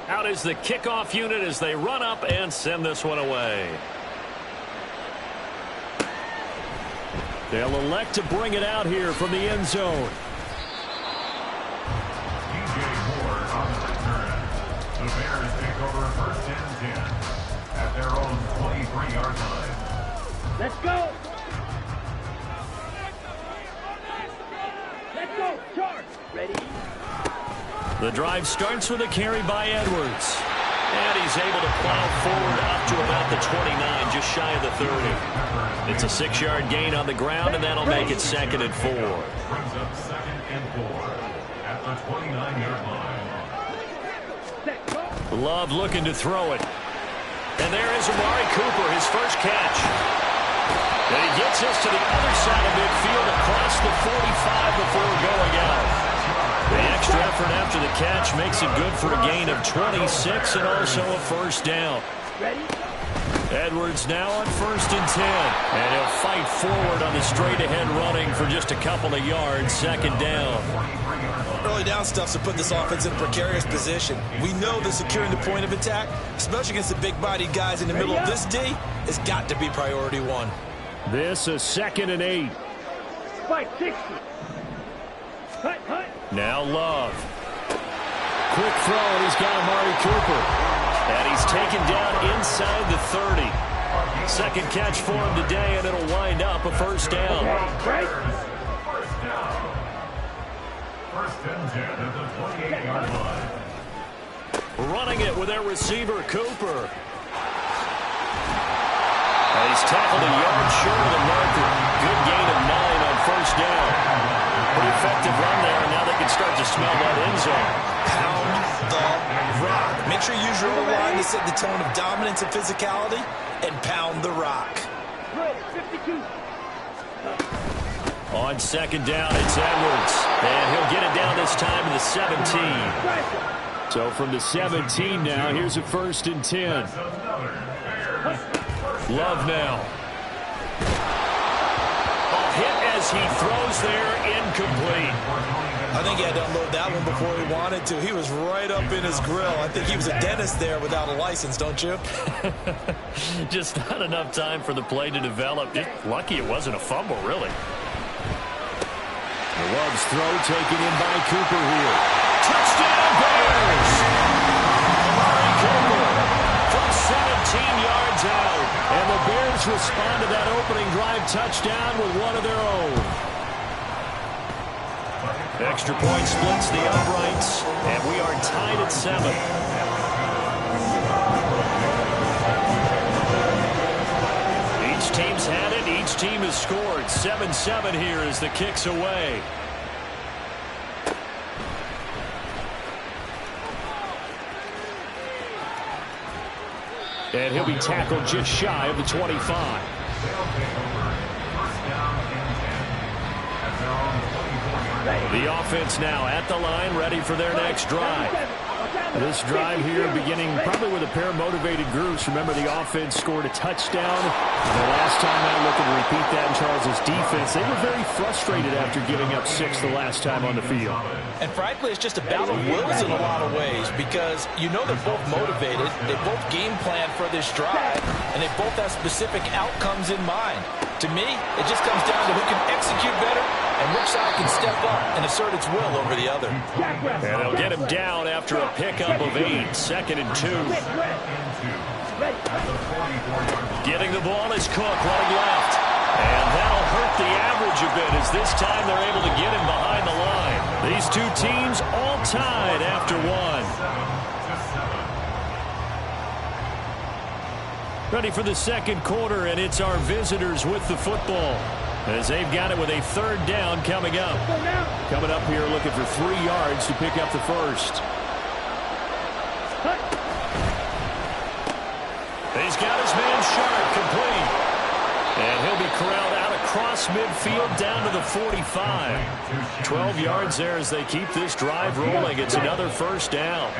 Out is the kickoff unit as they run up and send this one away. They'll elect to bring it out here from the end zone. The Bears take over first and 10 at their own 23-yard line. Let's go! Let's go! Charge! Ready? The drive starts with a carry by Edwards. And he's able to plow forward up to about the 29, just shy of the 30. It's a 6-yard gain on the ground, and that'll make it 2nd and 4. Brings up 2nd and 4 at the 29-yard line. Love looking to throw it. And there is Amari Cooper, his first catch. And he gets us to the other side of midfield across the 45 before going out. The extra effort after the catch makes it good for a gain of 26 and also a first down. Edwards now on 1st and 10. And he'll fight forward on the straight-ahead running for just a couple of yards, 2nd down. Early down stuff's to put this offense in a precarious position. We know that securing the point of attack, especially against the big-bodied guys in the middle of this D, has got to be priority one. This is 2nd and 8. Spike 60. Now Love. Quick throw, and he's got Amari Cooper. And he's taken down inside the 30. 2nd catch for him today, and it'll wind up a first down. First and 10 at the 28-yard line. Running it with their receiver, Cooper. And he's tackled a yard short of the marker. Good gain of 9 on first down. Pretty effective run there, and now they can start to smell that end zone. Pound the rock. Make sure you use your O-line to set the tone of dominance and physicality, and pound the rock. 52. On 2nd down, it's Edwards. And he'll get it down this time to the 17. So from the 17 now, here's a 1st and 10. Love now. Hit as he throws there, incomplete. I think he had to unload that one before he wanted to. He was right up in his grill. I think he was a dentist there without a license, don't you? Just not enough time for the play to develop. Just lucky it wasn't a fumble, really. Love's throw taken in by Cooper here. Touchdown, Bears! Amari Cooper from 17 yards out. And the Bears respond to that opening drive touchdown with one of their own. Extra point splits the uprights, and we are tied at 7. Each team's had it. Each team has scored. 7-7 here as the kick's away. And he'll be tackled just shy of the 25. The offense now at the line, ready for their next drive. This drive here beginning probably with a pair of motivated groups. Remember, the offense scored a touchdown. The last time I looked at repeat that in Charles's defense, they were very frustrated after giving up 6 the last time on the field. And frankly, it's just a battle of wills in a lot of ways because you know they're both motivated, they both game plan for this drive, and they both have specific outcomes in mind. To me, it just comes down to who can execute better and which side can step up and assert its will over the other. And they'll get him down after a pickup of 8, 2nd and 2. Getting the ball is Cook running left. And that'll hurt the average a bit as this time they're able to get him behind the line. These two teams all tied after 1. Ready for the 2nd quarter, and it's our visitors with the football as they've got it with a 3rd down coming up. Coming up here looking for 3 yards to pick up the first. He's got his man Sharp complete. And he'll be corralled out across midfield down to the 45. 12 yards there as they keep this drive rolling. It's another 1st down.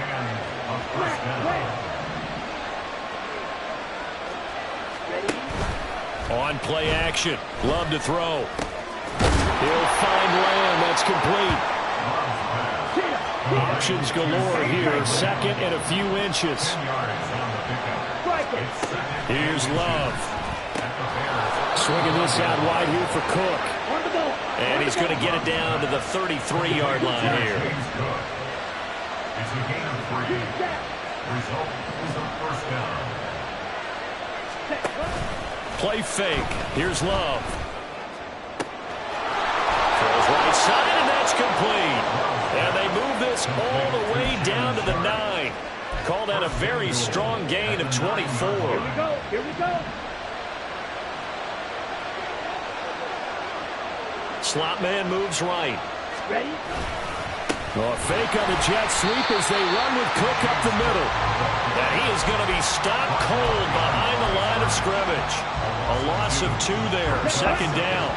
On play action. Love to throw. He'll find Lamb. That's complete. options galore here. Second and a few inches. Here's Love. Swinging this out wide here for Cook. And he's going to get it down to the 33-yard line here. It's a gain of 3. Result is a first down. Play fake. Here's Love. Throws right side, and that's complete. And they move this all the way down to the 9. Call that a very strong gain of 24. Here we go. Here we go. Slot man moves right. Ready? A fake on the jet sweep as they run with Cook up the middle. And he is going to be stopped cold behind the line of scrimmage. A loss of 2 there. Second down.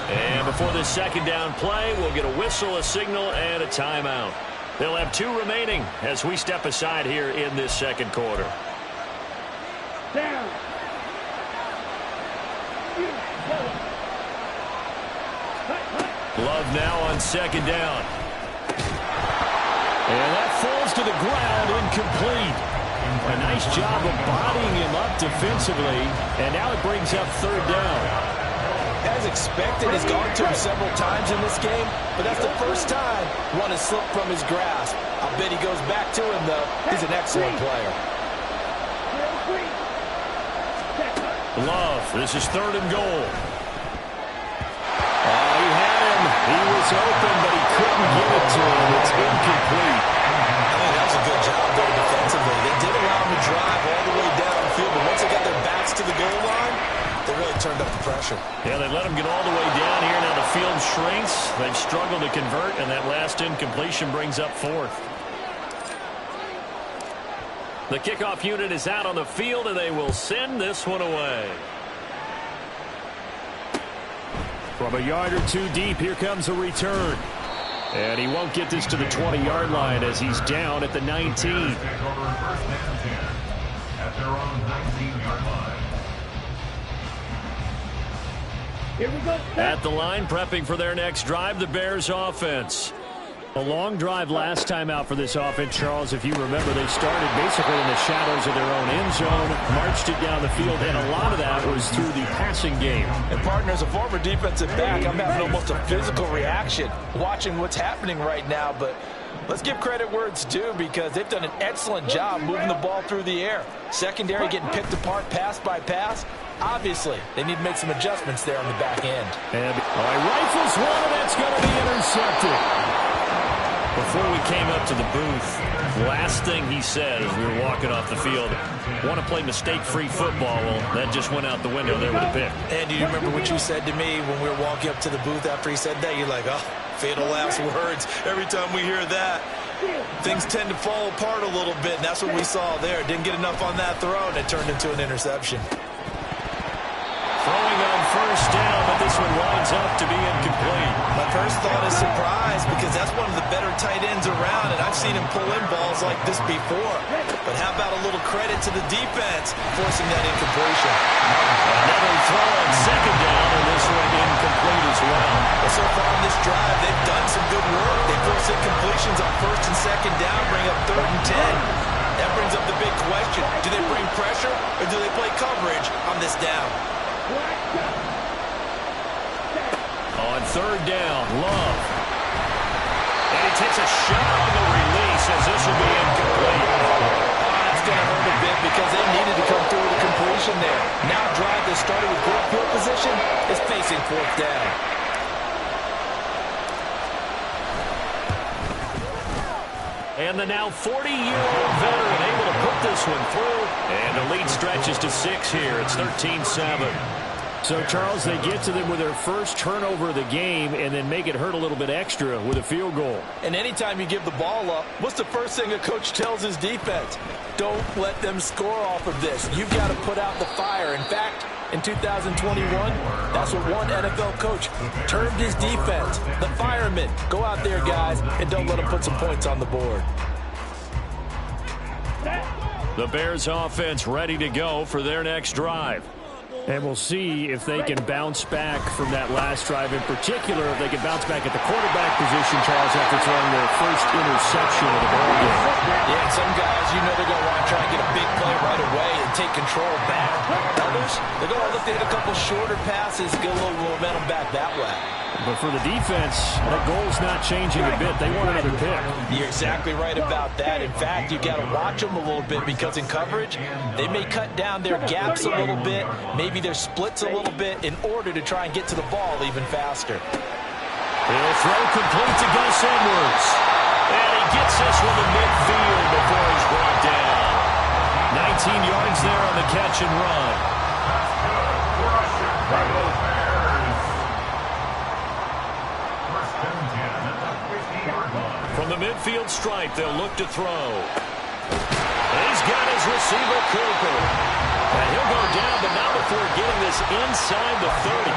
And before this second down play, we'll get a whistle, a signal, and a timeout. They'll have 2 remaining as we step aside here in this second quarter. Down. Love now on second down. And that falls to the ground, incomplete. A nice job of bodying him up defensively. And now it brings up third down. As expected, he's gone to him several times in this game, but that's the first time one has slipped from his grasp. I bet he goes back to him, though. He's an excellent player. Love, this is third and goal. He had him. He was open, but he couldn't get it to him. It's incomplete. I think that was a good job there defensively. They did allow him to drive all the way down the field, but once they got their backs to the goal line, they really turned up the pressure. Yeah, they let him get all the way down here. Now the field shrinks. They've struggled to convert, and that last incompletion brings up fourth. The kickoff unit is out on the field, and they will send this one away. From a yard or 2 deep, here comes a return. And he won't get this to the 20-yard line as he's down at the 19. Take over first and 10 at their own 19-yard line. Here we go. At the line, prepping for their next drive, the Bears offense. A long drive last time out for this offense, Charles. If you remember, they started basically in the shadows of their own end zone, marched it down the field, and a lot of that was through the passing game. And, partner, as a former defensive back, I'm having almost a physical reaction watching what's happening right now. But let's give credit where it's due because they've done an excellent job moving the ball through the air. Secondary getting picked apart pass by pass. Obviously, they need to make some adjustments there on the back end. And rifles one, and that's going to be intercepted. Before we came up to the booth, last thing he said as we were walking off the field, want to play mistake-free football. Well, that just went out the window there with a pick. And do you remember what you said to me when we were walking up to the booth after he said that? You're like, oh, fatal last words. Every time we hear that, things tend to fall apart a little bit, and that's what we saw there. Didn't get enough on that throw, and it turned into an interception. Throwing on first down, but this one winds up to be incomplete. My first thought is surprise because that's one of the better tight ends around, and I've seen him pull in balls like this before. But how about a little credit to the defense forcing that incompletion? Another throw on second down, and this one incomplete as well. But so far on this drive, they've done some good work. They force incompletions on first and second down, bring up third and 10. That brings up the big question. Do they bring pressure, or do they play coverage on this down? On third down, Love. And he takes a shot on the release as this will be incomplete. That's going to hurt a bit because they needed to come through with a completion there. Now a drive that started with great field position is facing fourth down. And the now 40-year-old veteran able to put this one through. And the lead stretches to 6 here. It's 13-7. So, Charles, they get to them with their first turnover of the game and then make it hurt a little bit extra with a field goal. And anytime you give the ball up, what's the first thing a coach tells his defense? Don't let them score off of this. You've got to put out the fire. In fact, in 2021, that's what one NFL coach termed his defense. The firemen. Go out there, guys, and don't let them put some points on the board. The Bears offense ready to go for their next drive. And we'll see if they can bounce back from that last drive in particular, if they can bounce back at the quarterback position, Charles, after throwing their first interception of the ball game. Yeah, and some guys, you know they're going to want to try and get a big play right away and take control back. Others, they're going to look to hit a couple shorter passes, get a little momentum back that way. But for the defense, that goal's not changing a bit. They want another pick. You're exactly right about that. In fact, you got to watch them a little bit because in coverage, they may cut down their gaps a little bit, maybe their splits a little bit in order to try and get to the ball even faster. He'll throw complete to Gus Edwards. And he gets this one to midfield before he's brought down. 19 yards there on the catch and run. From the midfield stripe, they'll look to throw. He's got his receiver, Cooper. And he'll go down, but not before getting this inside the 30.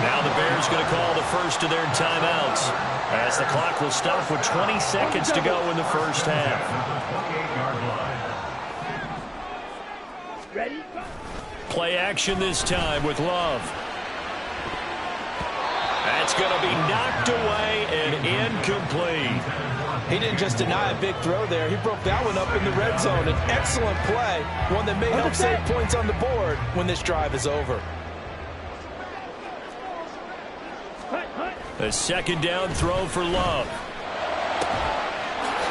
Now the Bears going to call the first of their timeouts, as the clock will stop with 20 seconds to go in the first half. Ready? Play action this time with Love. That's going to be knocked away and incomplete. He didn't just deny a big throw there. He broke that one up in the red zone. An excellent play, one that may help save points on the board when this drive is over. A second down throw for Love.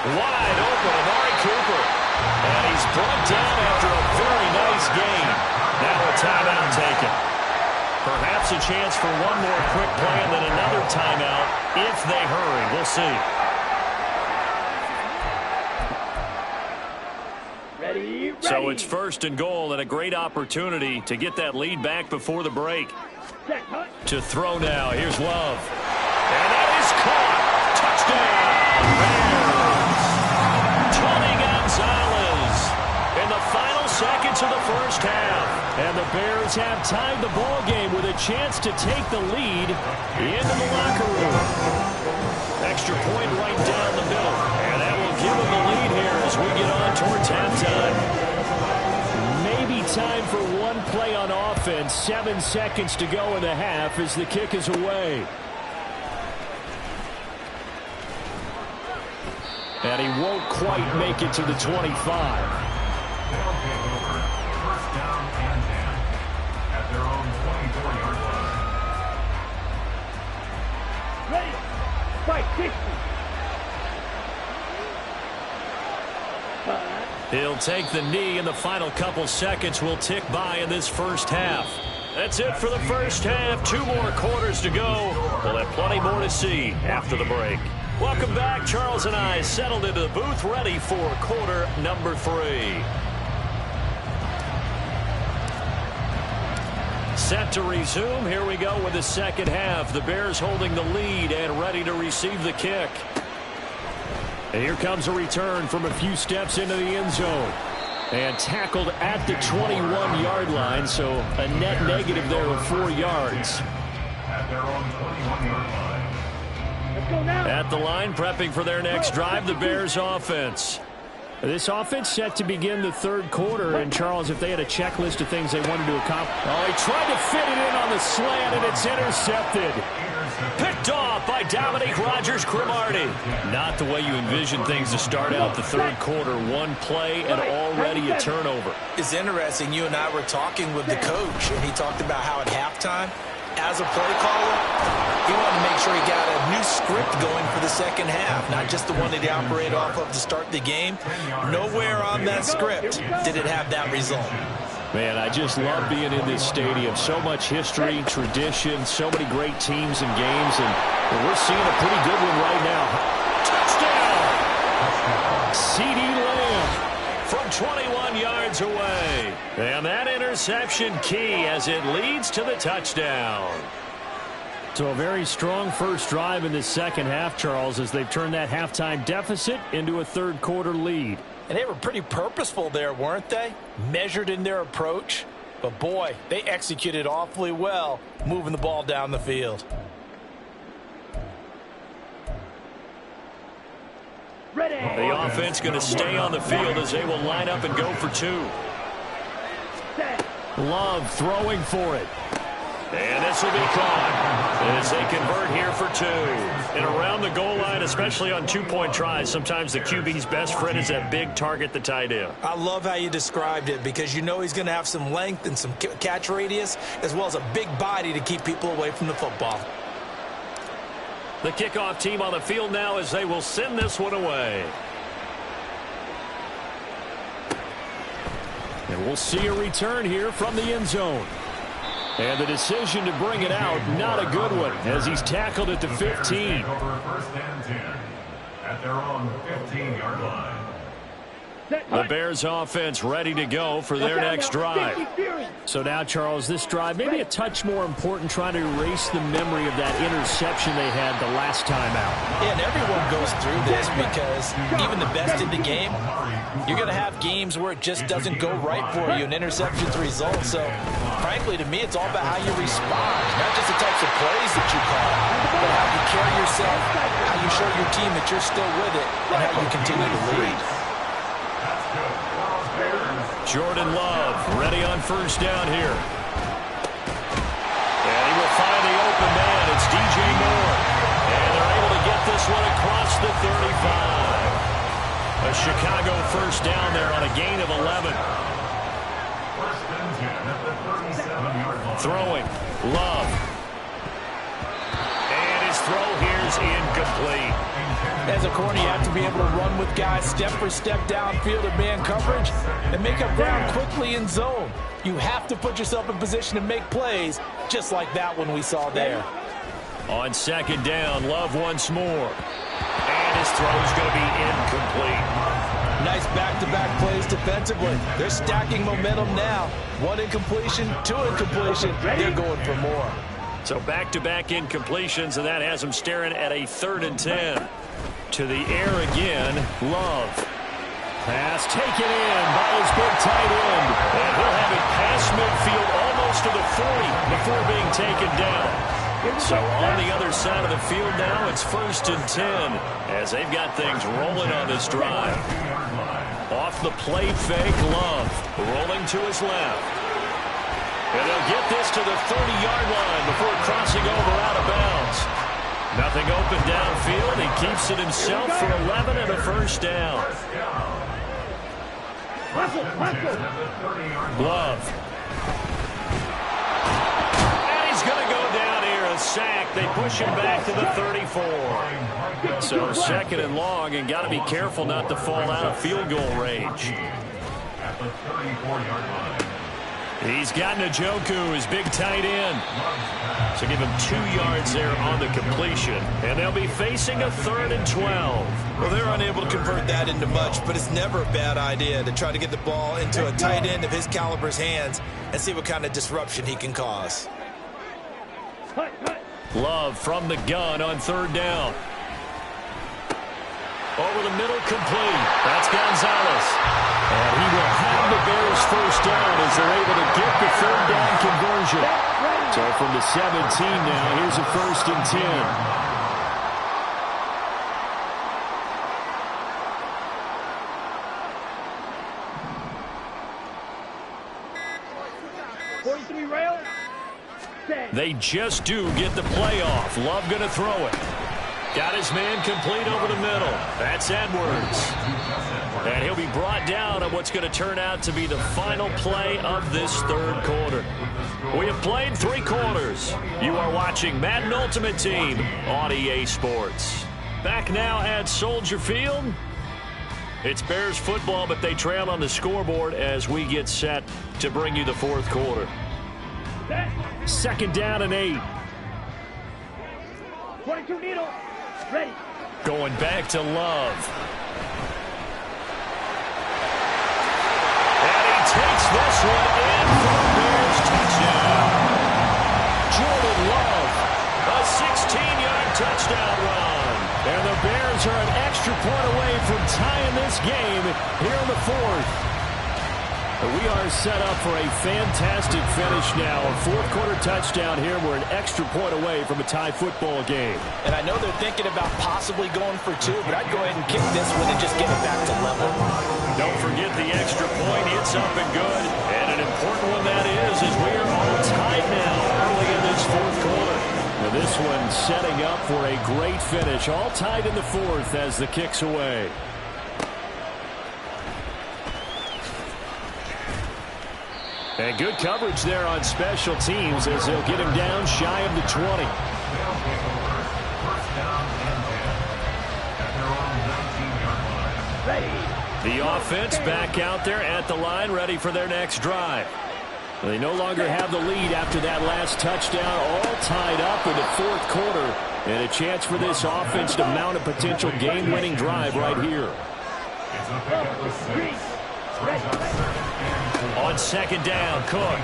Wide open, Amari Cooper. And he's brought down after a very nice gain. Now a timeout taken. Perhaps a chance for one more quick play and then another timeout if they hurry. We'll see. Ready? So it's first and goal and a great opportunity to get that lead back before the break. To throw now. Here's Love. And that is caught. Touchdown, Bears. Tony Gonzalez in the final seconds of the first half. And the Bears have tied the ball game with a chance to take the lead into the locker room. Extra point right down the middle. And that will give them the lead here as we get on towards halftime. Maybe time for one play on offense. 7 seconds to go in the half as the kick is away. And he won't quite make it to the 25. Ready? Fight, 60. He'll take the knee, and the final couple seconds will tick by in this first half. That's it for the first half. 2 more quarters to go. We'll have plenty more to see after the break. Welcome back. Charles and I settled into the booth, ready for quarter number 3. Set to resume. Here we go with the second half. The Bears holding the lead and ready to receive the kick. And here comes a return from a few steps into the end zone. And tackled at the 21-yard line, so a net negative there of 4 yards. At their own 21-yard line. Let's go now. At the line, prepping for their next drive, the Bears offense. This offense set to begin the third quarter, and Charles, if they had a checklist of things they wanted to accomplish. Oh, he tried to fit it in on the slant, and it's intercepted. Picked off by Dominique Rodgers-Cromartie. Not the way you envision things to start out the third quarter. One play and already a turnover. It's interesting. You and I were talking with the coach, and he talked about how at halftime, as a play caller, he wanted to make sure he got a new script going for the second half, not just the one that he operated off of to start the game. Nowhere on that script did it have that result. Man, I just love being in this stadium. So much history, tradition, so many great teams and games, and we're seeing a pretty good one right now. Touchdown! CeeDee Lamb from 21 yards away. And that interception key as it leads to the touchdown. So a very strong first drive in the second half, Charles, as they've turned that halftime deficit into a third quarter lead. And they were pretty purposeful there, weren't they? Measured in their approach. But, boy, they executed awfully well moving the ball down the field. Ready. The offense going to stay on the field as they will line up and go for 2. Set. Love throwing for it. And this will be caught as they convert here for 2. And around the goal line, especially on two-point tries, sometimes the QB's best friend is that big target, the tight end. I love how you described it because you know he's going to have some length and some catch radius as well as a big body to keep people away from the football. The kickoff team on the field now as they will send this one away. And we'll see a return here from the end zone. And the decision to bring it out, not a good one, as he's tackled at the 15. Over first and 10 at their own 15-yard line. The Bears offense ready to go for their next drive. So now, Charles, this drive maybe a touch more important, trying to erase the memory of that interception they had the last time out. Yeah, and everyone goes through this because even the best in the game, you're going to have games where it just doesn't go right for you, and interceptions result. So, frankly, to me, it's all about how you respond, not just the types of plays that you call, but how you carry yourself, how you show your team that you're still with it, and how you continue to lead. Jordan Love ready on first down here. And he will find the open man. It's DJ Moore. And they're able to get this one across the 35. A Chicago first down there on a gain of 11. First and 10 at the 37-yard line. Throwing. Love. And his throw here's incomplete. As a corner, you have to be able to run with guys step for step downfield in man coverage and make up ground quickly in zone. You have to put yourself in position to make plays, just like that one we saw there. On second down, Love once more. And his throw's going to be incomplete. Nice back-to-back plays defensively. They're stacking momentum now. One incompletion, two incompletion. They're going for more. So back-to-back incompletions, and that has them staring at a 3rd and 10. To the air again, Love. Pass taken in by his big tight end. And he'll have it past midfield almost to the 40 before being taken down. So on the other side of the field now, it's 1st and 10 as they've got things rolling on this drive. Off the play fake, Love rolling to his left. And they'll get this to the 30-yard line before crossing over out of bounds. Nothing open downfield. He keeps it himself for 11 and a first down. Love. And he's going to go down here, a sack. They push him back to the 34. So 2nd and long, and got to be careful not to fall out of field goal range. At the 34-yard line. He's got Njoku, his big tight end. So give him 2 yards there on the completion. And they'll be facing a 3rd and 12. Well, they're unable to convert that into much, but it's never a bad idea to try to get the ball into a tight end of his caliber's hands and see what kind of disruption he can cause. Love from the gun on 3rd down. Over the middle, complete. That's Gonzalez. And he will have the Bears first down as they're able to get the 3rd down conversion. So from the 17 now, here's a 1st and 10. 43 rail. They just do get the playoff. Love going to throw it. Got his man complete over the middle. That's Edwards. And he'll be brought down on what's going to turn out to be the final play of this 3rd quarter. We have played 3 quarters. You are watching Madden Ultimate Team on EA Sports. Back now at Soldier Field. It's Bears football, but they trail on the scoreboard as we get set to bring you the 4th quarter. 2nd down and 8. 22 needle. Ready. Going back to Love. And he takes this one in for the Bears touchdown. Jordan Love, a 16-yard touchdown run. And the Bears are an extra point away from tying this game here in the 4th. We are set up for a fantastic finish now. A 4th quarter touchdown here. We're an extra point away from a tie football game. And I know they're thinking about possibly going for 2, but I'd go ahead and kick this one and just get it back to level. Don't forget the extra point. It's up and good. And an important one that is. as we are all tied now early in this fourth quarter. Now this one setting up for a great finish. All tied in the fourth as the kick's away. And good coverage there on special teams as they'll get him down shy of the 20. They'll take over. First down and 10 at their own 19-yard line. Ready. The offense back out there at the line, ready for their next drive. They no longer have the lead after that last touchdown, all tied up in the fourth quarter. And a chance for this offense to mount a potential game-winning drive right here. It's a pickup with 6. Brings up second and 4. On second down, Cook.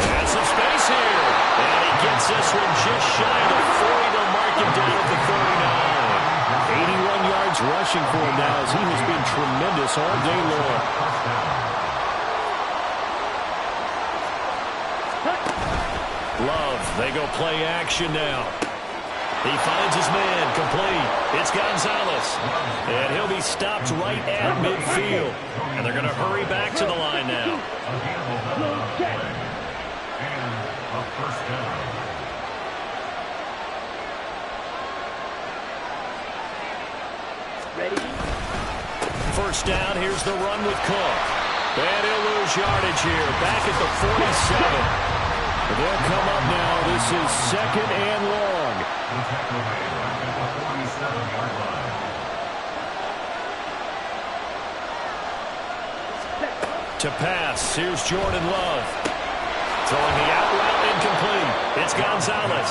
And some space here. And he gets this one just shy of the 40. They'll mark him down at the 39. 81 yards rushing for him now as he has been tremendous all day long. Love, they go play action now. He finds his man, complete. It's Gonzalez. And he'll be stopped right at midfield. And they're going to hurry back to the line now. And a first down. Ready. First down, here's the run with Cook. And he'll lose yardage here, back at the 47. They'll come up now. This is second and long. The tackle made right at the 47-yard line. To pass, here's Jordan Love. Throwing the out route incomplete. It's Gonzalez.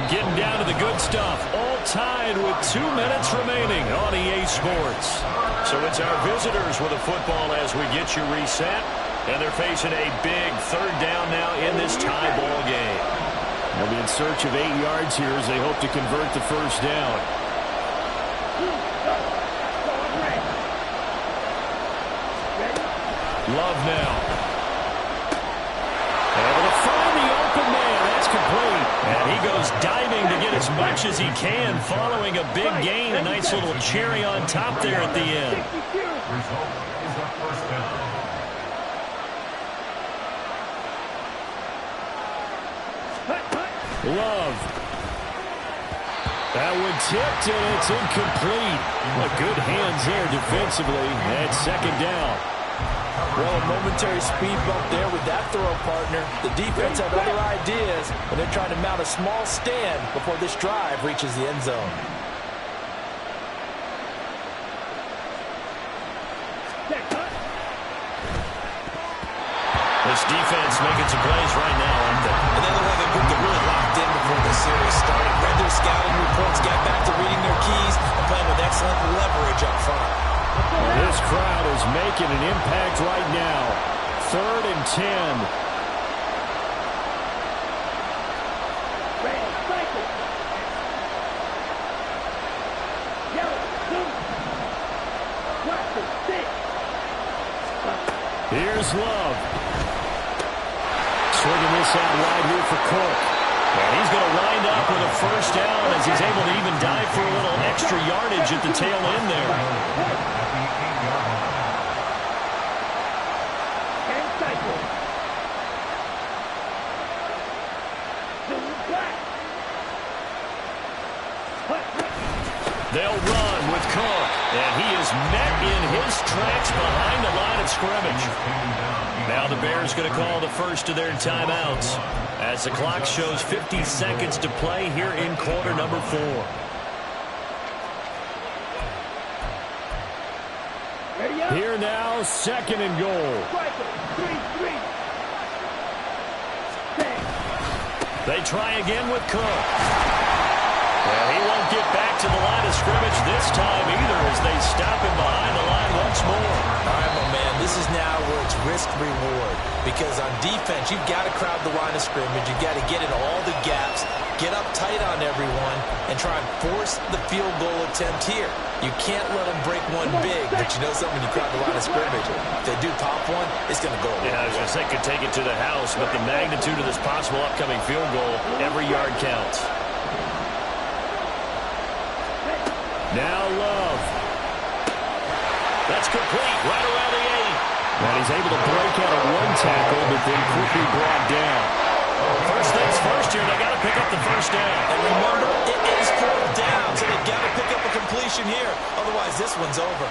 Getting down to the good stuff. All tied with 2 minutes remaining on EA Sports. So it's our visitors with the football as we get you reset. And they're facing a big third down now in this tie ball game. They'll be in search of 8 yards here as they hope to convert the first down. Love now. Able to find the open man. That's complete. And he goes diving to get as much as he can following a big gain. A nice little cherry on top there at the end. Result is a first down. Love. That one tipped, and it's incomplete. Well, good hands there defensively. And second down. Well, a momentary speed bump there with that throw, partner. The defense had other ideas, and they're trying to mount a small stand before this drive reaches the end zone. This defense making some plays right now, aren't they? And they look like a group that really locked in before the series started. Read their scouting reports, got back to reading their keys, and playing with excellent leverage up front. This crowd is making an impact right now. 3rd and 10. Here's Love. Swinging this out wide here for Cook. And he's going to wind up with a first down as he's able to even dive for a little extra yardage at the tail end there. They'll run with Cook. And he is met in his tracks behind the line of scrimmage. Now the Bears going to call the first of their timeouts as the clock shows 50 seconds to play here in quarter number 4. Here now, second and goal. They try again with Cook. And he won't get back to the line of scrimmage this time either as they stop him behind the line once more. All right, my man, this is now where it's risk-reward. Because on defense, you've got to crowd the line of scrimmage. You've got to get into all the gaps, get up tight on everyone, and try and force the field goal attempt here. You can't let them break one big, but you know something, when you crowd the line of scrimmage, if they do pop one, it's going to go away. Yeah, I was going to say could take it to the house, but the magnitude of this possible upcoming field goal, every yard counts. Now Love. That's complete right around the 8. And he's able to break out of one tackle, but then quickly brought down. First things first here, they got to pick up the first down. And remember, it is fourth down, so they've got to pick up a completion here. Otherwise, this one's over.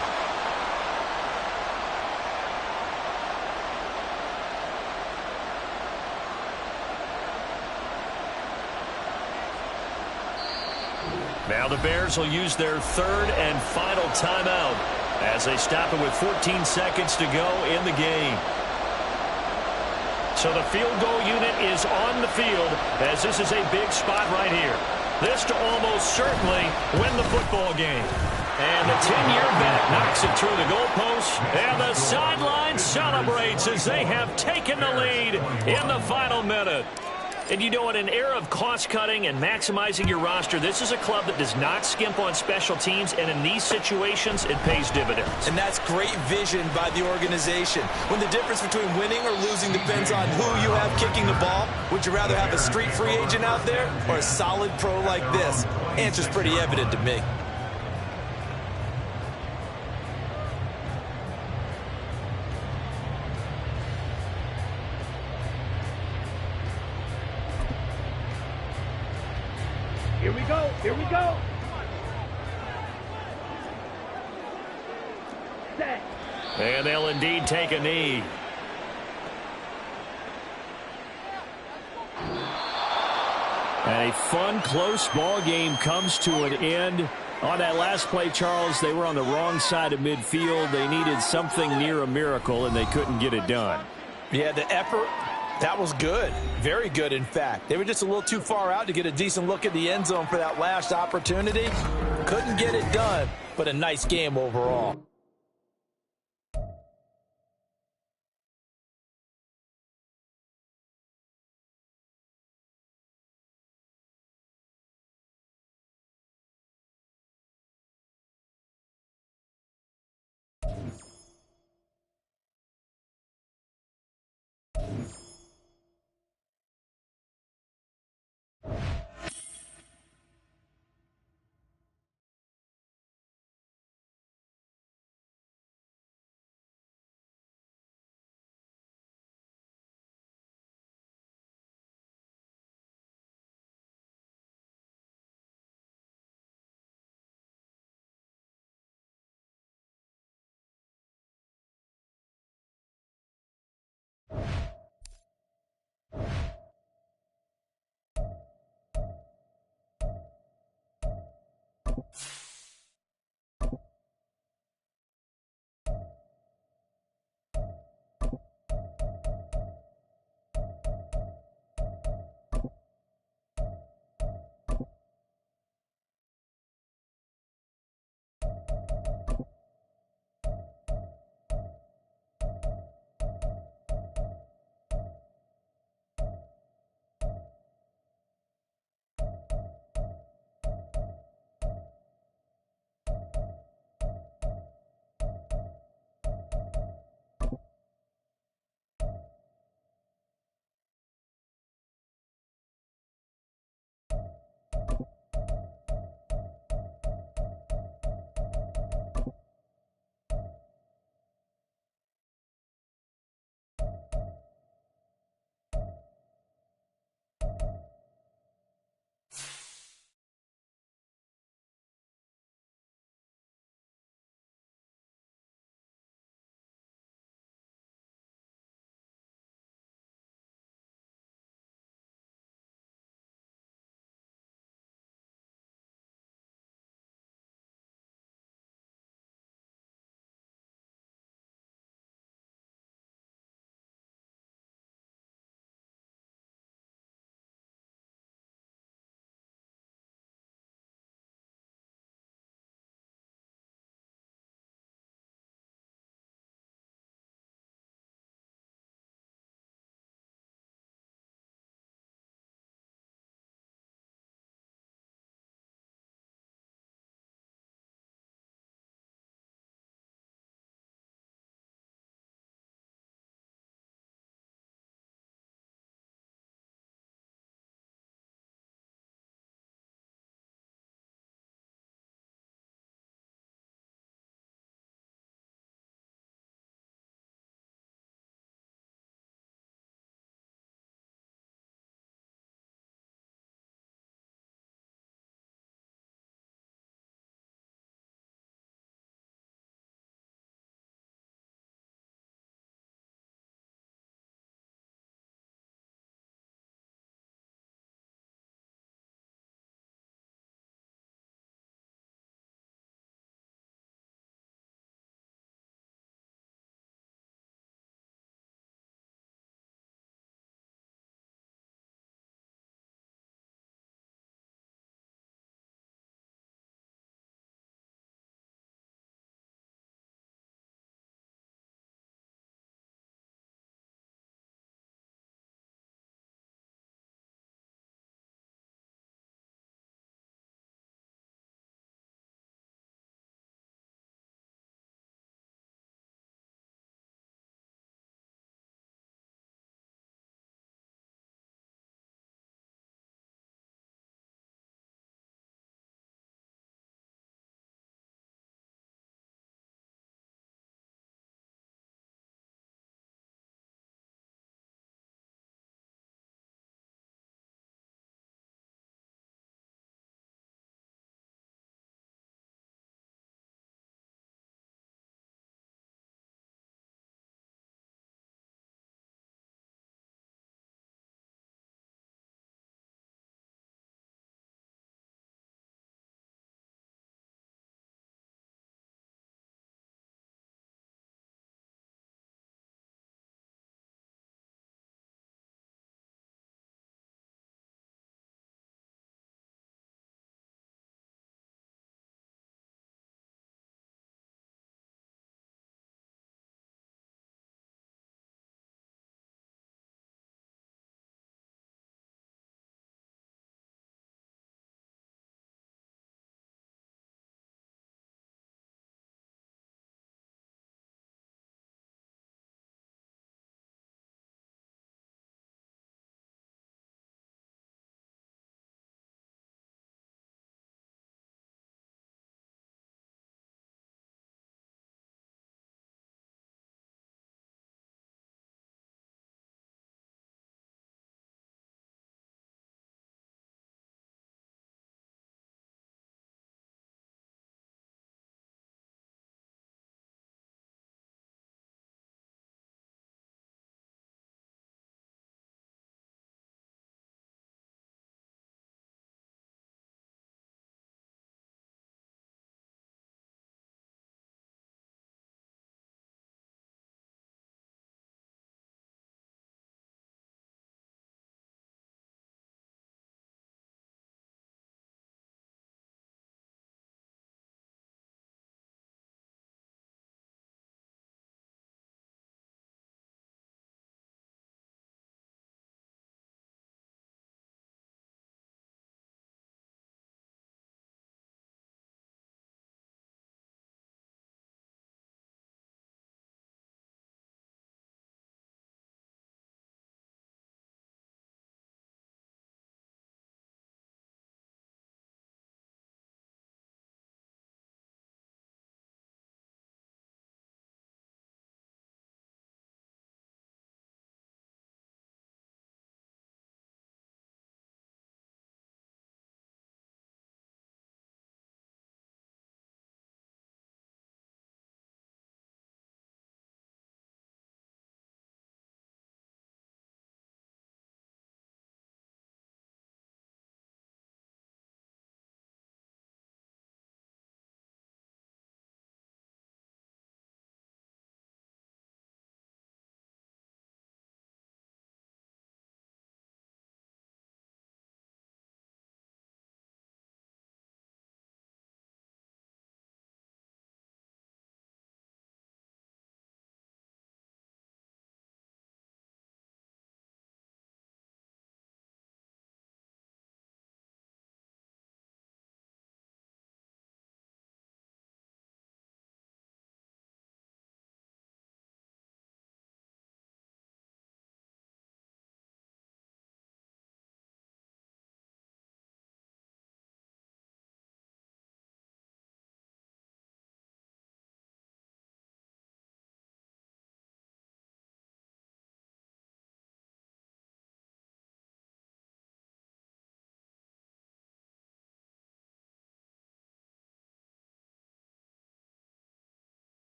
Now the Bears will use their third and final timeout as they stop it with 14 seconds to go in the game. So the field goal unit is on the field as this is a big spot right here. This to almost certainly win the football game. And the 10-year vet knocks it through the goalpost, and the sideline celebrates as they have taken the lead in the final minute. And you know, in an era of cost-cutting and maximizing your roster, this is a club that does not skimp on special teams, and in these situations, it pays dividends. And that's great vision by the organization. When the difference between winning or losing depends on who you have kicking the ball, would you rather have a street free agent out there or a solid pro like this? Answer's pretty evident to me. Here we go. Here we go. Set. And they'll indeed take a knee. And a fun, close ball game comes to an end. On that last play, Charles, they were on the wrong side of midfield. They needed something near a miracle, and they couldn't get it done. Yeah, the effort, that was good. Very good, in fact. They were just a little too far out to get a decent look at the end zone for that last opportunity. Couldn't get it done, but a nice game overall.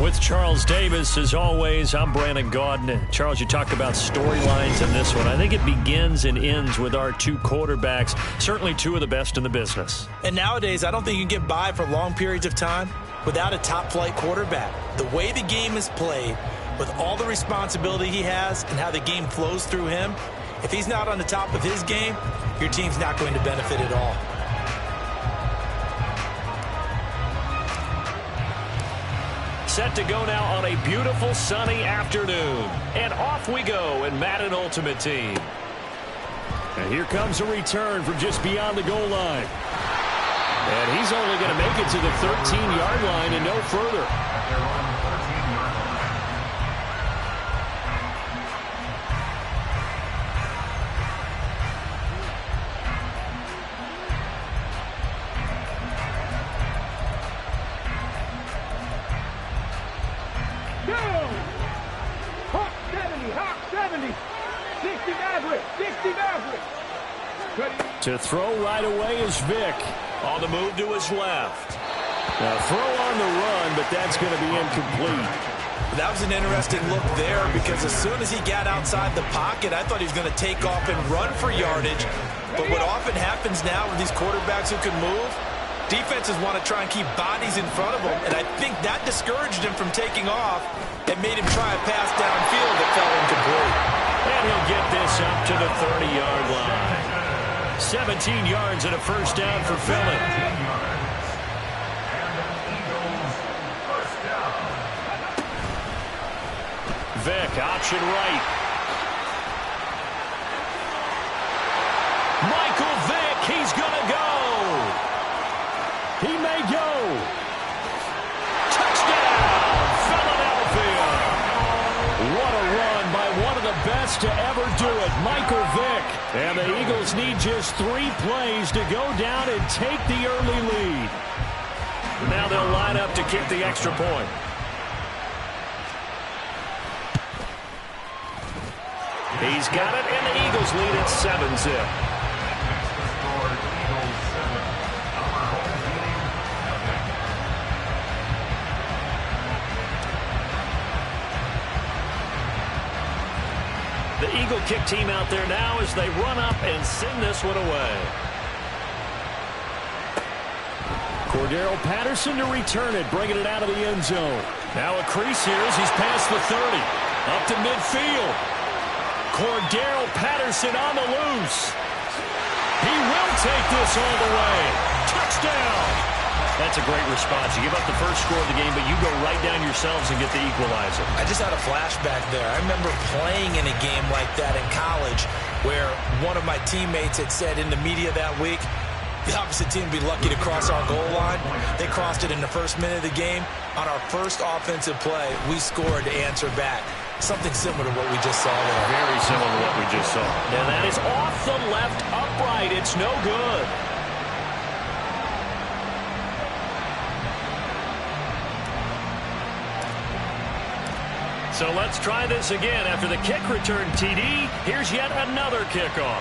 With Charles Davis, as always, I'm Brandon Gaudin. Charles, you talked about storylines in this one. I think it begins and ends with our two quarterbacks, certainly two of the best in the business. And nowadays, I don't think you can get by for long periods of time without a top-flight quarterback. The way the game is played, with all the responsibility he has and how the game flows through him, if he's not on the top of his game, your team's not going to benefit at all. Set to go now on a beautiful sunny afternoon. And off we go in Madden Ultimate Team. And here comes a return from just beyond the goal line. And he's only going to make it to the 13-yard line and no further. To throw right away is Vic. On the move to his left. Now throw on the run, but that's going to be incomplete. That was an interesting look there because as soon as he got outside the pocket, I thought he was going to take off and run for yardage. But what often happens now with these quarterbacks who can move, defenses want to try and keep bodies in front of them, and I think that discouraged him from taking off and made him try a pass downfield that fell incomplete. And he'll get this up to the 30-yard line. 17 yards and a first down for Philly. Vic, option right. Michael Vick, he's going to go. He may go. Touchdown, Philadelphia. What a run by one of the best to ever do it, Michael Vick. And the Eagles need just 3 plays to go down and take the early lead. Now they'll line up to kick the extra point. He's got it, and the Eagles lead at 7-zip. The Eagle kick team out there now as they run up and send this one away. Cordero Patterson to return it, bringing it out of the end zone. Now a crease here as he's past the 30. Up to midfield. Cordero Patterson on the loose. He will take this all the way. Touchdown. That's a great response. You give up the first score of the game, but you go right down yourselves and get the equalizer. I just had a flashback there. I remember playing in a game like that in college where one of my teammates had said in the media that week, the opposite team would be lucky to cross our goal line. They crossed it in the first minute of the game. On our first offensive play, we scored to answer back. Something similar to what we just saw there. Very similar to what we just saw. And that is off the left upright. It's no good. So let's try this again. After the kick return TD, here's yet another kickoff.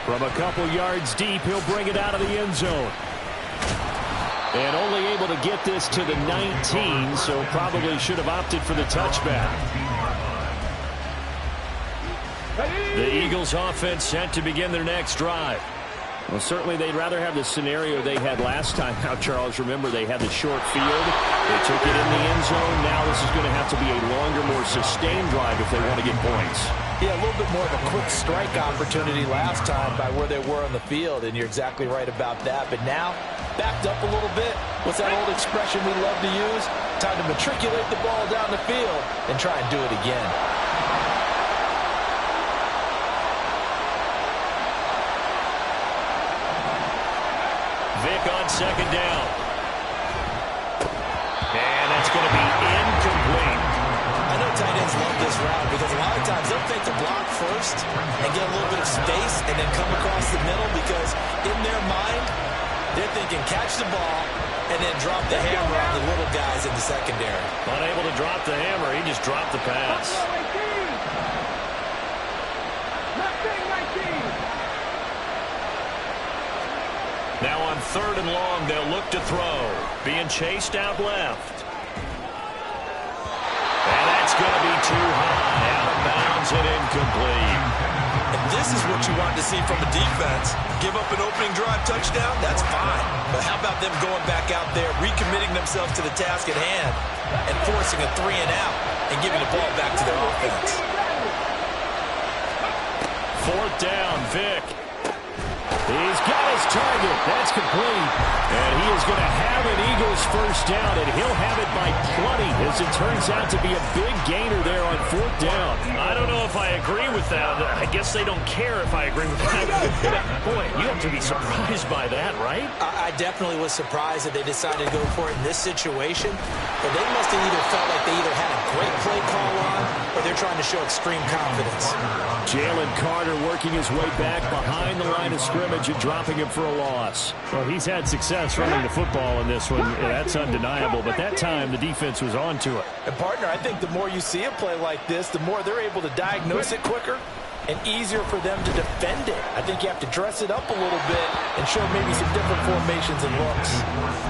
From a couple yards deep, he'll bring it out of the end zone. And only able to get this to the 19, so probably should have opted for the touchback. The Eagles offense set to begin their next drive. Well, certainly they'd rather have the scenario they had last time. Now, Charles, remember they had the short field. They took it in the end zone. Now this is going to have to be a longer, more sustained drive if they want to get points. Yeah, a little bit more of a quick strike opportunity last time by where they were on the field, and you're exactly right about that. But now, backed up a little bit. What's that old expression we love to use? Time to matriculate the ball down the field and try and do it again. Vic on second down. And that's going to be incomplete. I know tight ends love this route because a lot of times they'll take the block first and get a little bit of space and then come across the middle because in their mind, they're thinking catch the ball and then drop the hammer on the little guys in the secondary. Unable to drop the hammer, he just dropped the pass. Now on 3rd and long. They'll look to throw. Being chased out left. And that's going to be too high. Out of bounds and incomplete. And this is what you want to see from a defense. Give up an opening drive touchdown, that's fine. But how about them going back out there, recommitting themselves to the task at hand, and forcing a 3 and out, and giving the ball back to their offense. 4th down, Vic. He's got his target. That's complete. And he is going to have an Eagles first down, and he'll have it by plenty, as it turns out to be a big gainer there on 4th down. I don't know if I agree with that. I guess they don't care if I agree with that. Boy, you have to be surprised by that, right? I definitely was surprised that they decided to go for it in this situation. But they must have either felt like they either had a great play call on, or they're trying to show extreme confidence. Jalen Carter working his way back behind the line of scrimmage and dropping him for a loss. Well, he's had success running the football in this one. That's undeniable. But that time, the defense was on to it. And, partner, I think the more you see a play like this, the more they're able to diagnose it quicker and easier for them to defend it. I think you have to dress it up a little bit and show maybe some different formations and looks.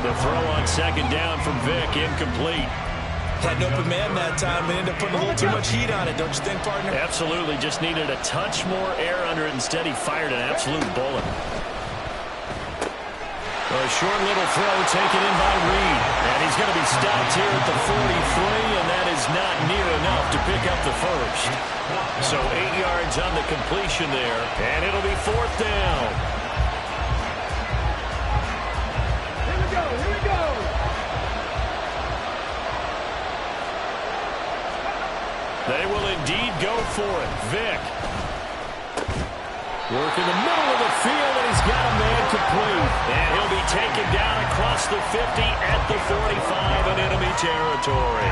The throw on 2nd down from Vic, incomplete. Had an open man that time and ended up putting a little too much heat on it, don't you think, partner? Absolutely. Just needed a touch more air under it. Instead, he fired an absolute bullet. A short little throw taken in by Reed. And he's going to be stopped here at the 43, and that is not near enough to pick up the first. So 8 yards on the completion there, and it'll be 4th down. Here we go, here we go. They will indeed go for it. Vic. Work in the middle of the field, and he's got a man complete. And he'll be taken down across the 50 at the 45 in enemy territory.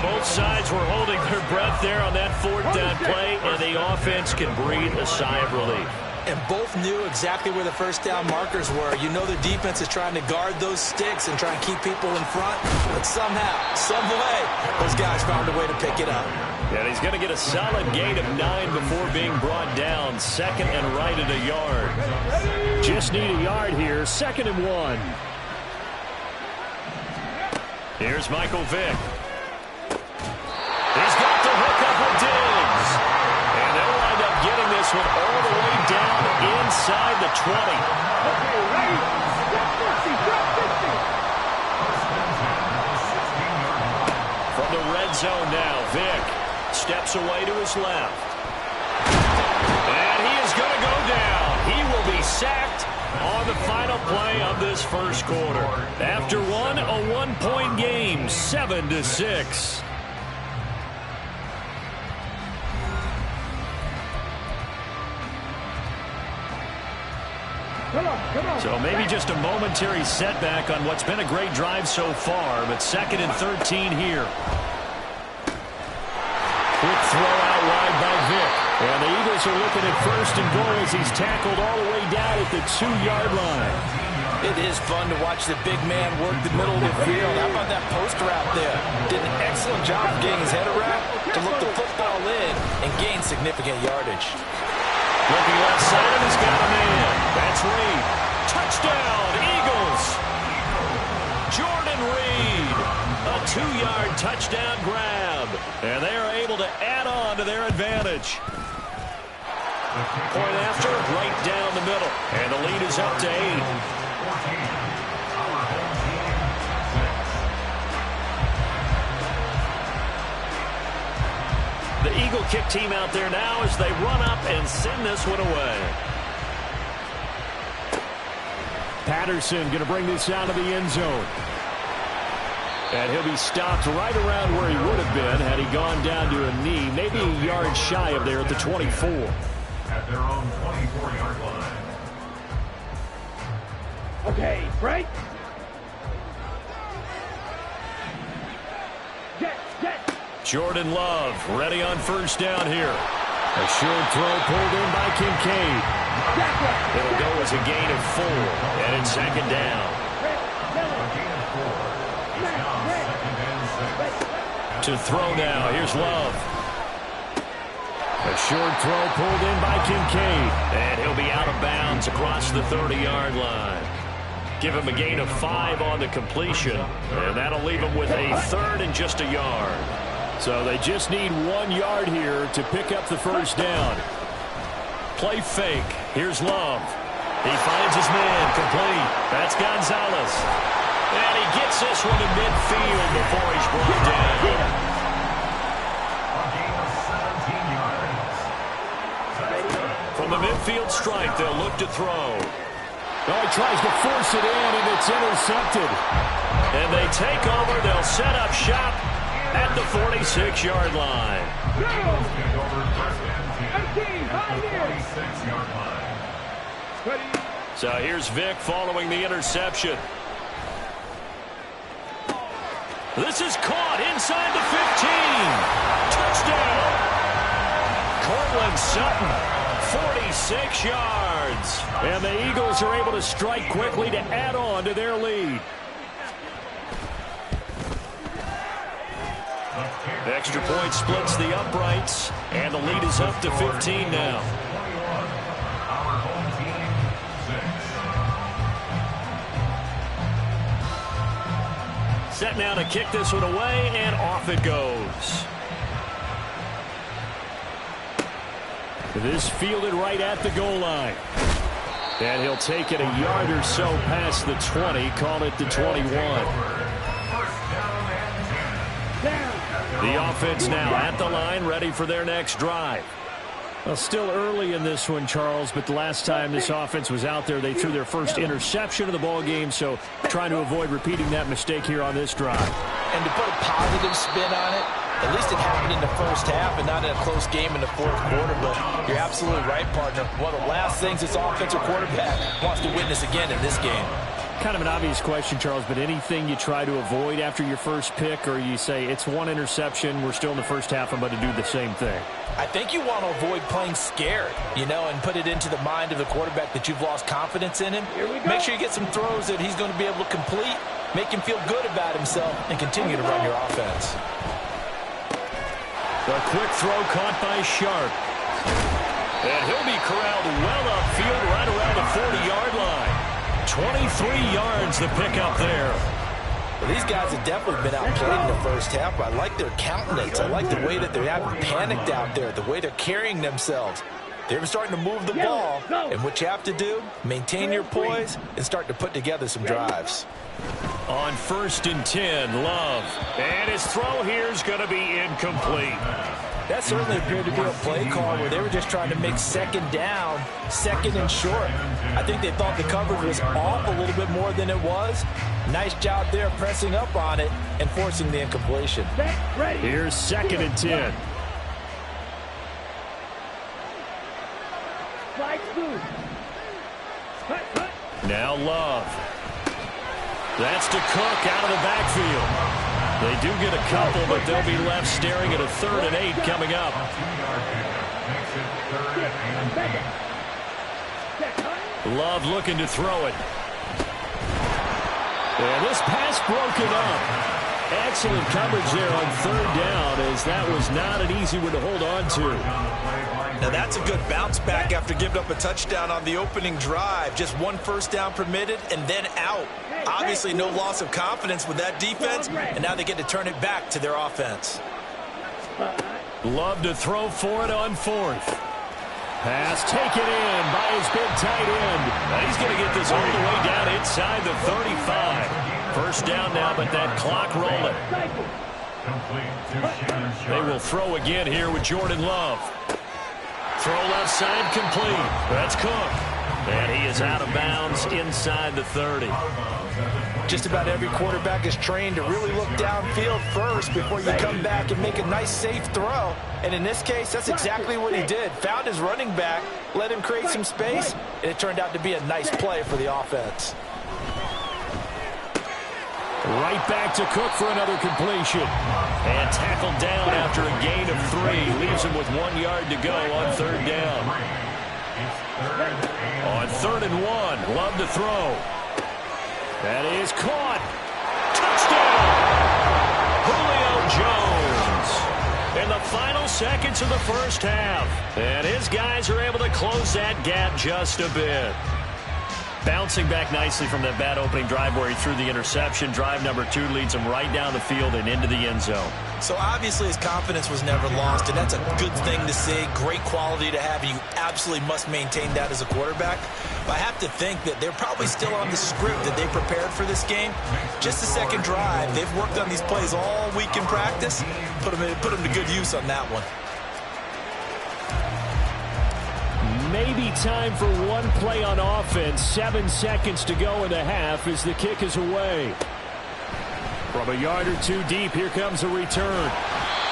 Both sides were holding their breath there on that 4th down play, and the offense can breathe a sigh of relief. And both knew exactly where the first down markers were. You know the defense is trying to guard those sticks and try and keep people in front. But somehow, some way, those guys found a way to pick it up. And he's going to get a solid gain of 9 before being brought down. 2nd and right at a yard. Just need a yard here. 2nd and 1. Here's Michael Vick. He's got the hook up with Diggs. And they'll wind up getting this one all the way down inside the 20. Okay, ready? Get 50, From the red zone now, Vick steps away to his left. And he is going to go down. He will be sacked on the final play of this first quarter. After one, a one-point game, 7-6. Come on. So maybe just a momentary setback on what's been a great drive so far, but 2nd and 13 here. Quick throw out wide by Vick. And the Eagles are looking at 1st and goal as he's tackled all the way down at the 2-yard line. It is fun to watch the big man work the middle of the field. How about that post route there? Did an excellent job of getting his head around to look the football in and gain significant yardage. Looking left side, he's got a man. That's Reed. Touchdown, Eagles. Jordan Reed. A 2-yard touchdown grab. And they are able to add on to their advantage. Point after, right down the middle. And the lead is up to 8. The Eagle kick team out there now as they run up and send this one away. Patterson going to bring this out of the end zone. And he'll be stopped right around where he would have been had he gone down to a knee, maybe a yard shy of there at the 24. At their own 24-yard line. Okay, break. Get. Jordan Love ready on 1st down here. A short throw pulled in by Kincaid. It'll go as a gain of 4, and it's 2nd down. A gain of 4. It's now 2nd and 6. To throw now, here's Love. A short throw pulled in by Kincaid, and he'll be out of bounds across the 30-yard line. give him a gain of 5 on the completion. And that'll leave him with a 3rd and just a yard. So they just need 1 yard here to pick up the first down. Play fake. Here's Love. He finds his man. Complete. That's Gonzalez. And he gets this one to midfield before he's brought down. From the midfield stripe, they'll look to throw. Oh, he tries to force it in, and it's intercepted. And they take over. They'll set up shop at the 46-yard line. So here's Vic following the interception. This is caught inside the 15. Touchdown. Cortland Sutton, 46 yards. And the Eagles are able to strike quickly to add on to their lead. Extra point splits the uprights, and the lead is up to 15 now. Set now to kick this one away, and off it goes. This fielded right at the goal line. And he'll take it a yard or so past the 20, call it the 21. The offense now at the line, ready for their next drive. Well, still early in this one, Charles, but the last time this offense was out there, they threw their first interception of the ball game, so trying to avoid repeating that mistake here on this drive. And to put a positive spin on it, at least it happened in the first half and not in a close game in the fourth quarter. But you're absolutely right, partner. One of the last things this offensive quarterback wants to witness again in this game. Kind of an obvious question, Charles, but anything you try to avoid after your first pick, or you say it's one interception, we're still in the first half, I'm going to do the same thing? I think you want to avoid playing scared, and put it into the mind of the quarterback that you've lost confidence in him. Make sure you get some throws that he's going to be able to complete, make him feel good about himself, and continue to run your offense. A quick throw caught by Sharp. And he'll be corralled well upfield right around the 40-yard line. 23 yards the pickup there. Well, these guys have definitely been outplayed in the first half, but I like their countenance. I like the way that they haven't panicked out there, the way they're carrying themselves. They're starting to move the ball, and what you have to do, maintain your poise and start to put together some drives. On 1st and 10, Love. And his throw here is going to be incomplete. That certainly appeared to be a play call where they were just trying to make second down, second and short. I think they thought the coverage was off a little bit more than it was. Nice job there pressing up on it and forcing the incompletion. Here's 2nd and 10. Now Love. That's to Cook out of the backfield. They do get a couple, but they'll be left staring at a 3rd and 8 coming up. Love looking to throw it. And this pass broken up. Excellent coverage there on 3rd down, as that was not an easy one to hold on to. Now that's a good bounce back after giving up a touchdown on the opening drive. Just 1 first down permitted and then out. Obviously no loss of confidence with that defense, and now they get to turn it back to their offense. Love to throw for it on 4th. Pass taken in by his big tight end. Now he's going to get this all the way down inside the 35. First down now, but that clock rolling. They will throw again here with Jordan Love. Throw left side complete. That's Cook. And he is out of bounds inside the 30. Just about every quarterback is trained to really look downfield first before you come back and make a nice, safe throw. And in this case, that's exactly what he did. Found his running back, let him create some space, and it turned out to be a nice play for the offense. Right back to Cook for another completion. And tackled down after a gain of 3. Leaves him with 1 yard to go on 3rd down. On 3rd and 1, Love to throw. That is caught. Touchdown! Julio Jones in the final seconds of the first half. And his guys are able to close that gap just a bit. Bouncing back nicely from that bad opening drive where he threw the interception. Drive number 2 leads him right down the field and into the end zone. So obviously his confidence was never lost, and that's a good thing to see. Great quality to have. You absolutely must maintain that as a quarterback. But I have to think that they're probably still on the script that they prepared for this game. Just the second drive. They've worked on these plays all week in practice. Put them to good use on that one. Maybe time for one play on offense. 7 seconds to go in the half as the kick is away. From a yard or two deep, here comes a return.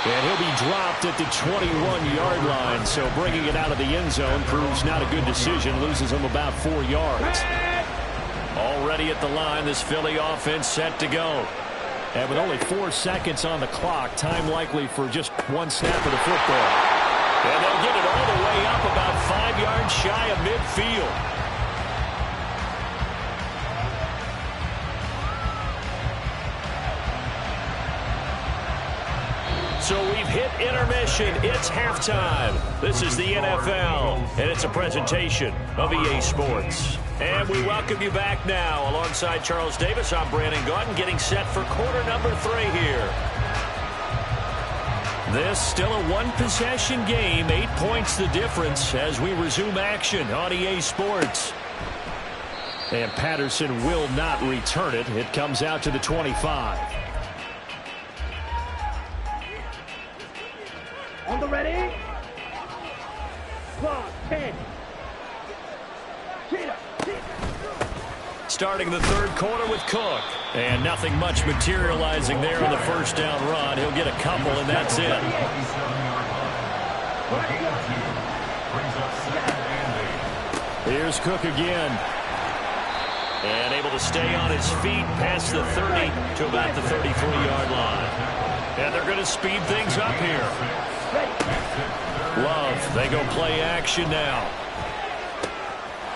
And he'll be dropped at the 21-yard line. So bringing it out of the end zone proves not a good decision. Loses him about 4 yards. Already at the line, this Philly offense set to go. And with only 4 seconds on the clock, time likely for just one snap of the football. And they'll get it all the way up about 5 yards shy of midfield. So we've hit intermission. It's halftime. This is the NFL, and it's a presentation of EA Sports. And we welcome you back now. Alongside Charles Davis, I'm Brandon Gaudin, getting set for quarter number 3 here. This still a one-possession game. 8 points the difference as we resume action on EA Sports. And Patterson will not return it. It comes out to the 25. On the ready? Clock, 10. Starting the third quarter with Cook. And nothing much materializing there on the first down run. He'll get a couple, and that's it. Here's Cook again. And able to stay on his feet past the 30 to about the 33-yard line. And they're going to speed things up here. Love, they go play action now.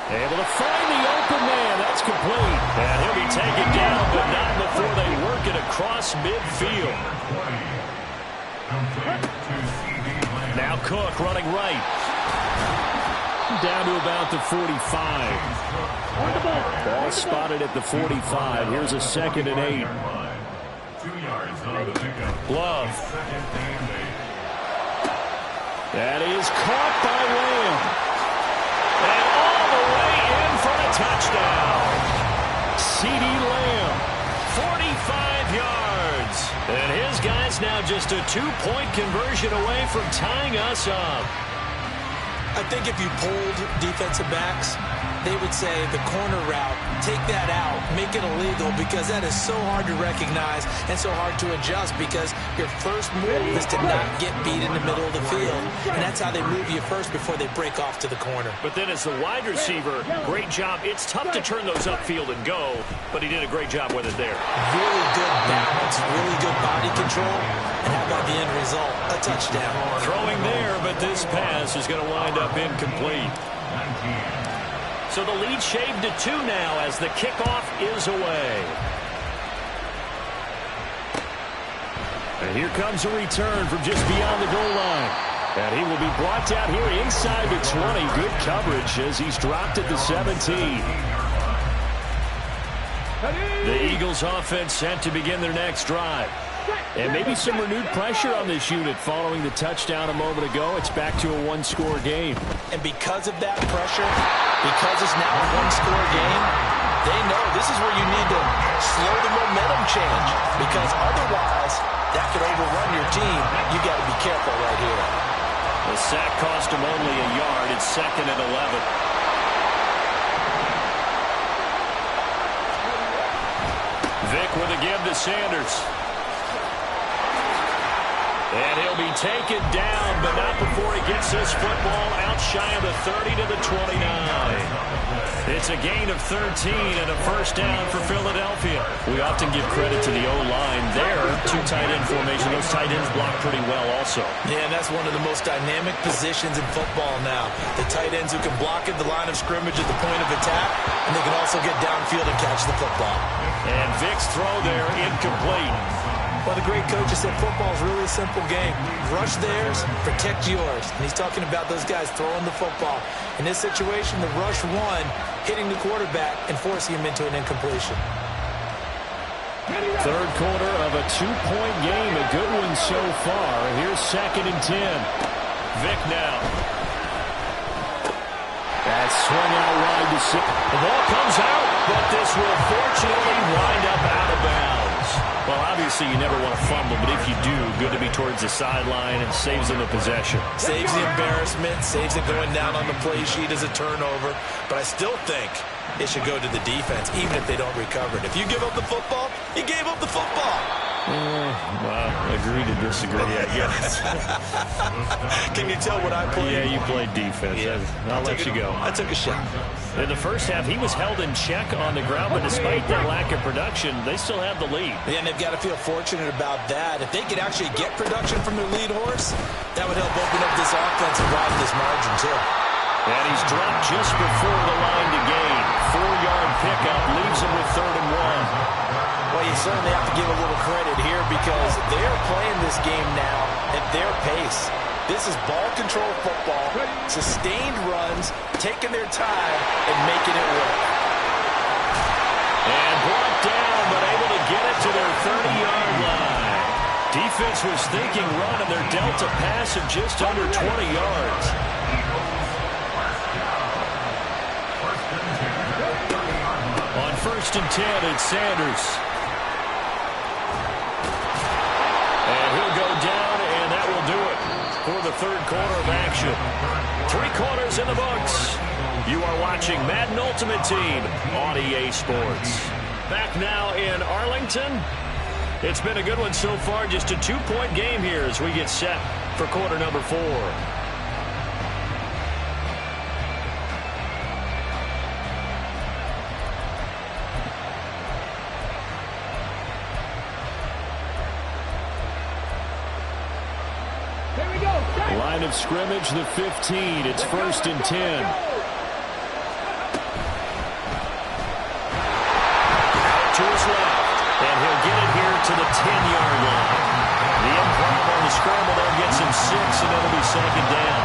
Able to find the open man. That's complete. And he'll be taken down, but not before they work it across midfield. Now Cook running right. Down to about the 45. Ball spotted at the 45. Here's a 2nd and 8. Love. That is caught by Lamb. And all the way in for a touchdown. C.D. Lamb, 45 yards. And his guy's now just a 2-point conversion away from tying us up. I think if you polled defensive backs, they would say the corner route, take that out, make it illegal, because that is so hard to recognize and so hard to adjust, because your first move is to not get beat in the middle of the field, and that's how they move you first before they break off to the corner. But then as the wide receiver, great job. It's tough to turn those upfield and go, but he did a great job with it there. Really good balance, really good body control, and how about the end result? A touchdown. Throwing there, but this pass is going to wind up incomplete. So the lead shaved to 2 now as the kickoff is away. And here comes a return from just beyond the goal line. And he will be brought down here inside the 20. Good coverage as he's dropped at the 17. The Eagles offense set to begin their next drive. And maybe some renewed pressure on this unit following the touchdown a moment ago. It's back to a 1-score game. And because of that pressure, because it's now a 1-score game, they know this is where you need to slow the momentum change, because otherwise that could overrun your team. You got to be careful right here. The sack cost him only a yard. It's 2nd and 11. Vick with a give to Sanders. And he'll be taken down, but not before he gets this football out shy of the 30 to the 29. It's a gain of 13 and a first down for Philadelphia. We often give credit to the O-line there. 2 tight end formation. Those tight ends block pretty well also. Yeah, and that's one of the most dynamic positions in football now. The tight ends who can block at the line of scrimmage at the point of attack, and they can also get downfield and catch the football. And Vick's throw there incomplete. Well, the great coach said football is really a simple game. Rush theirs, protect yours. And he's talking about those guys throwing the football. In this situation, the rush one, hitting the quarterback and forcing him into an incompletion. Third quarter of a 2-point game. A good one so far. Here's 2nd and 10. Vick now. That swung out wide to six. The ball comes out, but this will fortunately wind up out of bounds. Well, obviously you never want to fumble, but if you do, good to be towards the sideline and saves them the possession. Saves the embarrassment, saves it going down on the play sheet as a turnover. But I still think it should go to the defense, even if they don't recover it. If you give up the football, you gave up the football. Well, agree to disagree, I guess. Can you tell what I played? Yeah, you played defense. Yeah. I'll let you go. I took a shot. In the first half, he was held in check on the ground, but despite that lack of production, they still have the lead. Yeah, and they've got to feel fortunate about that. If they could actually get production from their lead horse, that would help open up this offense and widen this margin, too. And he's dropped just before the line to gain. 4-yard pickup leaves him with 3rd and 1. Well, you certainly have to give a little credit here because they're playing this game now at their pace. This is ball control football, sustained runs, taking their time and making it work. And brought down, but able to get it to their 30-yard line. Defense was thinking run, and they're dealt a pass of just under 20 yards. On 1st and 10, it's Sanders. And he'll go down, and that will do it for the 3rd quarter of action. 3 quarters in the books. You are watching Madden Ultimate Team on EA Sports. Back now in Arlington. It's been a good one so far. Just a 2-point game here as we get set for quarter number 4. Line of scrimmage, the 15. It's 1st and 10. Out to his left. And he'll get it here to the 10-yard line. The improv on the scramble there gets him 6, and it'll be 2nd down.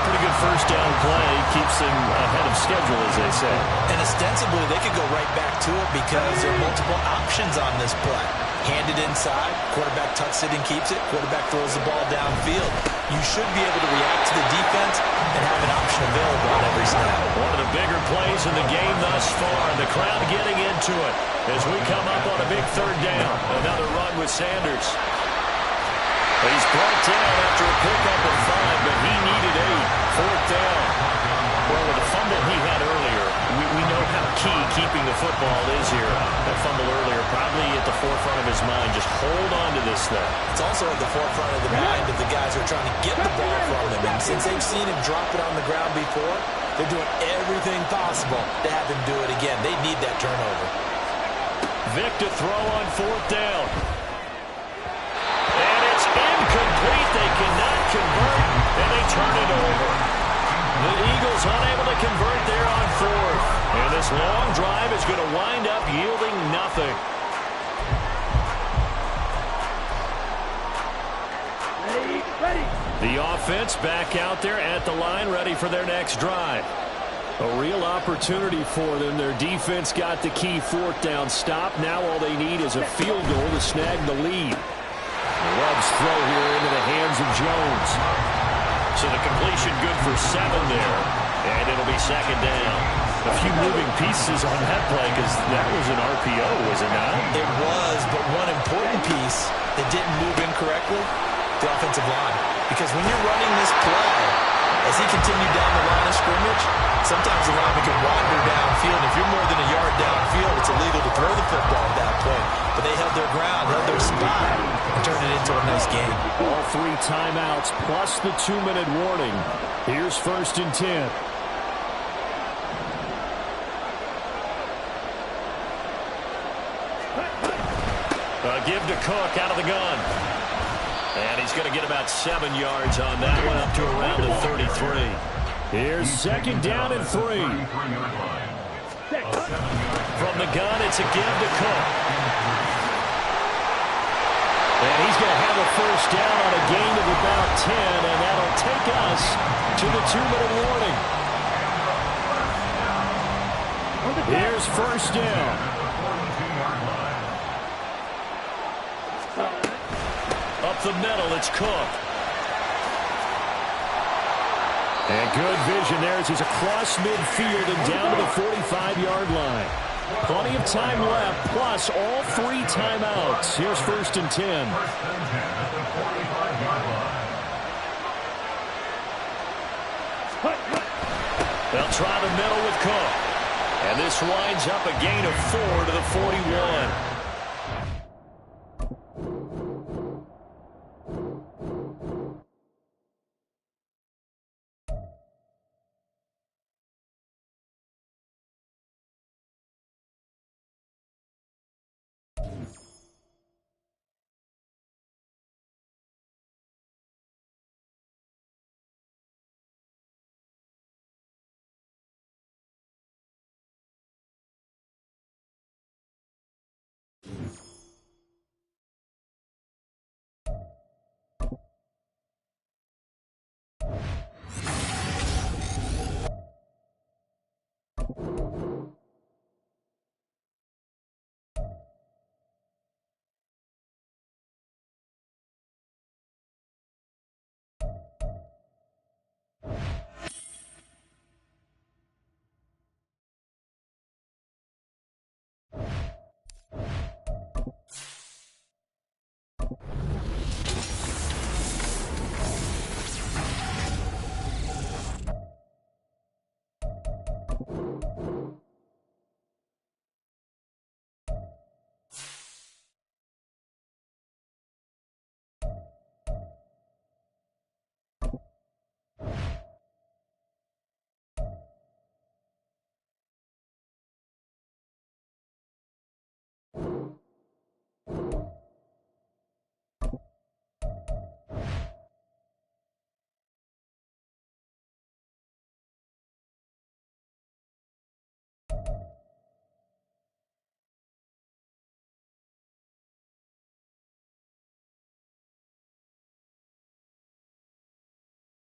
Pretty good first down play. Keeps them ahead of schedule, as they say. And ostensibly, they could go right back to it because there are multiple options on this play. Handed inside, quarterback tucks it and keeps it, quarterback throws the ball downfield. You should be able to react to the defense and have an option available on every snap. One of the bigger plays in the game thus far. The crowd getting into it as we come up on a big 3rd down. Another run with Sanders. He's brought down after a pickup of 5, but he needed 8. 4th down. Well, with the fumble he had earlier, we know how key keeping the football is here. That fumble earlier probably at the forefront of his mind. Just hold on to this thing. It's also at the forefront of the mind of the guys who are trying to get the ball from him. And since they've seen him drop it on the ground before, they're doing everything possible to have him do it again. They need that turnover. Vick to throw on 4th down. And it's incomplete. They cannot convert, and they turn it over. The Eagles unable to convert there on 4th. And this long drive is going to wind up yielding nothing. The offense back out there at the line, ready for their next drive. A real opportunity for them. Their defense got the key 4th down stop. Now all they need is a field goal to snag the lead. Love's throw here into the hands of Jones. So the completion good for 7 there. And it'll be 2nd down. A few moving pieces on that play because that was an RPO, was it not? It was, but one important piece that didn't move incorrectly, the offensive line. Because when you're running this play, as he continued down the line of scrimmage, sometimes the lineman can wander downfield. If you're more than a yard downfield, it's illegal to throw the football at that point. But they held their ground, held their spot, and turned it into a nice game. All 3 timeouts plus the 2-minute warning. Here's 1st and 10. Give to Cook out of the gun. And he's going to get about 7 yards on that one, up to around the 33. Here's 2nd down and 3. From the gun, it's a give to Cook. first down on a gain of about 10, and that'll take us to the 2-minute warning. Here's first down. Up the middle, it's Cook. And good vision there as he's across midfield and down to the 45-yard line. Plenty of time left, plus all 3 timeouts. Here's first and 10. First and 10 at the 45-yard line. They'll try the middle with Cook. And this winds up a gain of 4 to the 41.